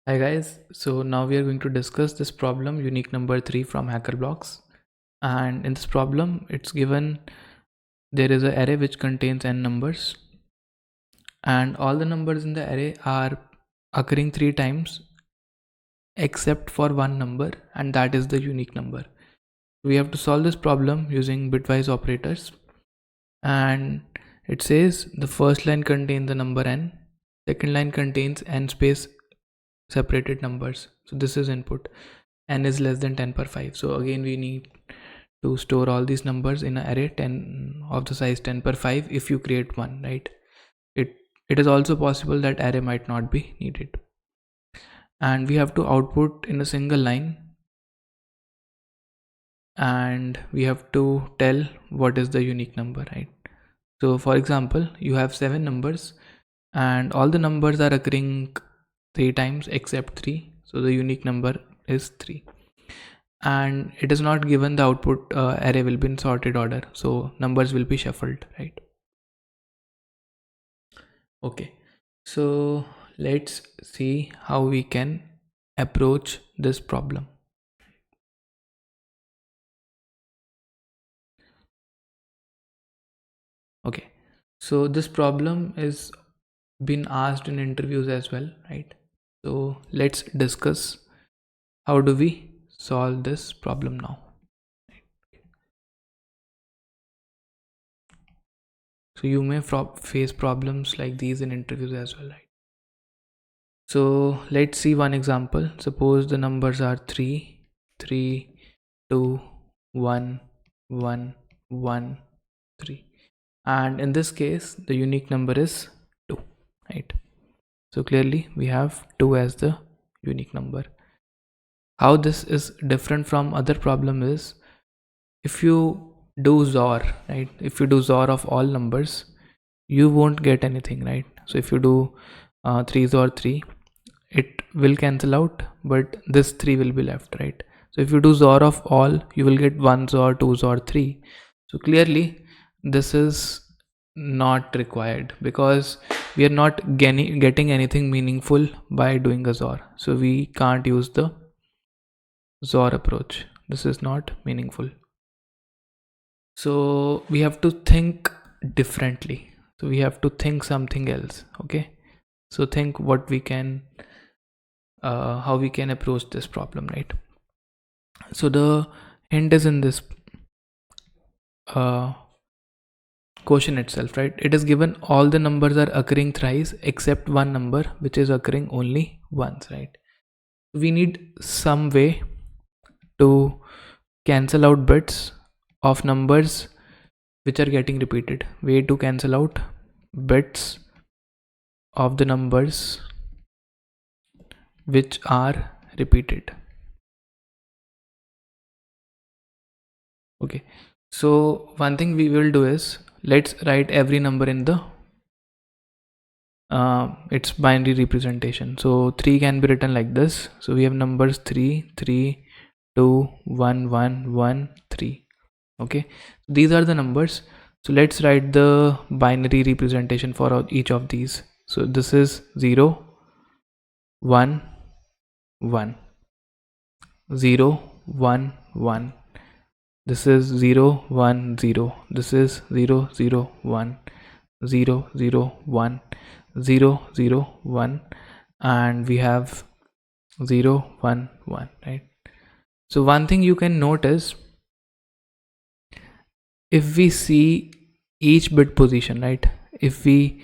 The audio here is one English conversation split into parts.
Hi guys, so now we are going to discuss this problem unique number 3 from HackerBlocks. And in this problem it's given there is an array which contains n numbers and all the numbers in the array are occurring 3 times except for one number, and that is the unique number. We have to solve this problem using bitwise operators, and it says the first line contains the number n, second line contains n space separated numbers. So this is input. N is less than 10 per 5. So again we need to store all these numbers in an array 10 of the size 10 per 5 if you create one, right? It is also possible that array might not be needed. And we have to output in a single line, and we have to tell what is the unique number, right? So for example, you have 7 numbers and all the numbers are occurring 3 times except 3. So the unique number is 3. And it is not given the output array will be in sorted order, so numbers will be shuffled, right? Okay, so let's see how we can approach this problem. Okay, so this problem is been asked in interviews as well, right? So let's discuss how do we solve this problem now. So you may face problems like these in interviews as well, right? So let's see one example. Suppose the numbers are 3, 3, 2, 1, 1, 1, 3. And in this case, the unique number is 2, right? So clearly we have 2 as the unique number. How this is different from other problem is, if you do XOR, right? If you do XOR of all numbers, you won't get anything, right? So if you do 3 XOR 3, it will cancel out, but this 3 will be left, right? So if you do XOR of all, you will get 1 XOR, 2 XOR 3. So clearly this is not required because we are not getting anything meaningful by doing a XOR. So we can't use the XOR approach. This is not meaningful. So we have to think differently. So we have to think something else. Okay, so think what we can how we can approach this problem, right? So the hint is in this question itself, right? It is given all the numbers are occurring thrice except one number which is occurring only once, right? We need some way to cancel out bits of numbers which are getting repeated. Way to cancel out bits of the numbers which are repeated. Okay, so one thing we will do is, let's write every number in the its binary representation. So 3 can be written like this. So we have numbers 3, 3, 2, 1, 1, 1, 3. Okay, these are the numbers. So let's write the binary representation for each of these. So this is 0, 1, 1, 0, 1, 1. This is 0, 1, 0. This is 0, 0, 1, 0, 0, 1, 0, 0, 1, and we have 0, 1, 1, right? So one thing you can note is, if we see each bit position, right? If we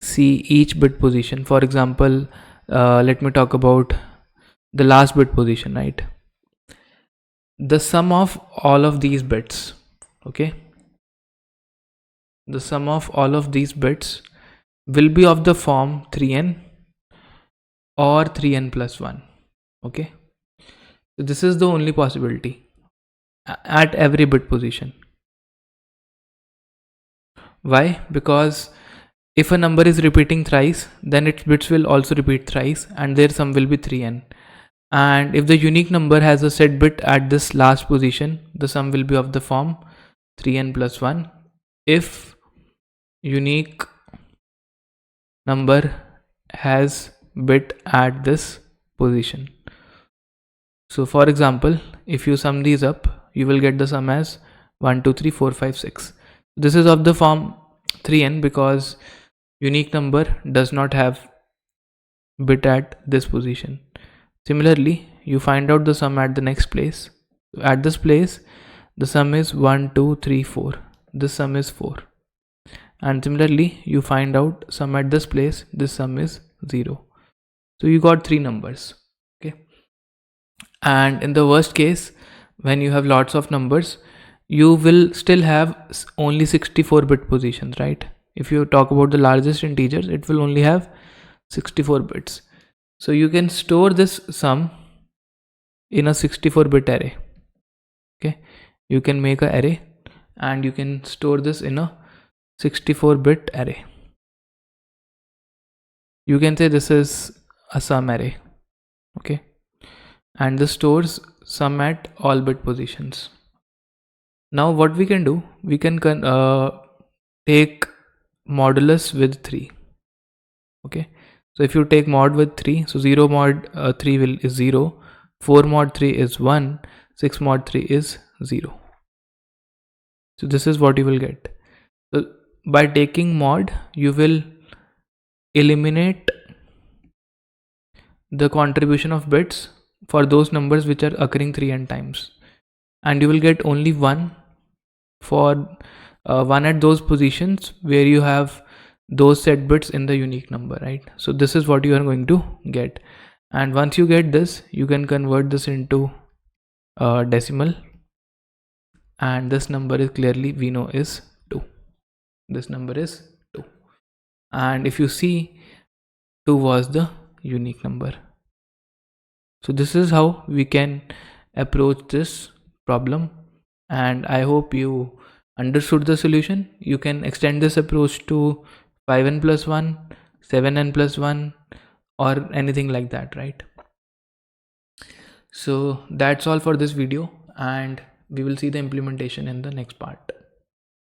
see each bit position, for example, let me talk about the last bit position, right? The sum of all of these bits, okay, the sum of all of these bits will be of the form 3n or 3n plus 1. Okay, so this is the only possibility at every bit position. Why? Because if a number is repeating thrice, then its bits will also repeat thrice, and their sum will be 3n. And if the unique number has a set bit at this last position, the sum will be of the form 3n plus 1. If unique number has bit at this position. So for example, if you sum these up, you will get the sum as 1 2 3 4 5 6. This is of the form 3n because unique number does not have bit at this position. Similarly, you find out the sum at the next place. At this place, the sum is 1 2 3 4. This sum is 4. And similarly, you find out sum at this place. This sum is 0. So you got 3 numbers. Okay. And in the worst case, when you have lots of numbers, you will still have only 64-bit positions, right? If you talk about the largest integers, it will only have 64 bits. So you can store this sum in a 64-bit array. Okay, you can make an array and you can store this in a 64-bit array. You can say this is a sum array. Okay, and this stores sum at all bit positions. Now what we can do, we can take modulus with 3. Okay, so if you take mod with 3, so 0 mod 3 is 0, 4 mod 3 is 1, 6 mod 3 is 0. So this is what you will get. So by taking mod, you will eliminate the contribution of bits for those numbers which are occurring 3n times, and you will get only 1 for 1 at those positions where you have those set bits in the unique number, right? So this is what you are going to get, and once you get this, you can convert this into decimal, and this number is clearly, we know, is 2. This number is 2, and if you see, 2 was the unique number. So this is how we can approach this problem, and I hope you understood the solution. You can extend this approach to 5n plus 1, 7n plus 1, or anything like that, right? So that's all for this video, and we will see the implementation in the next part.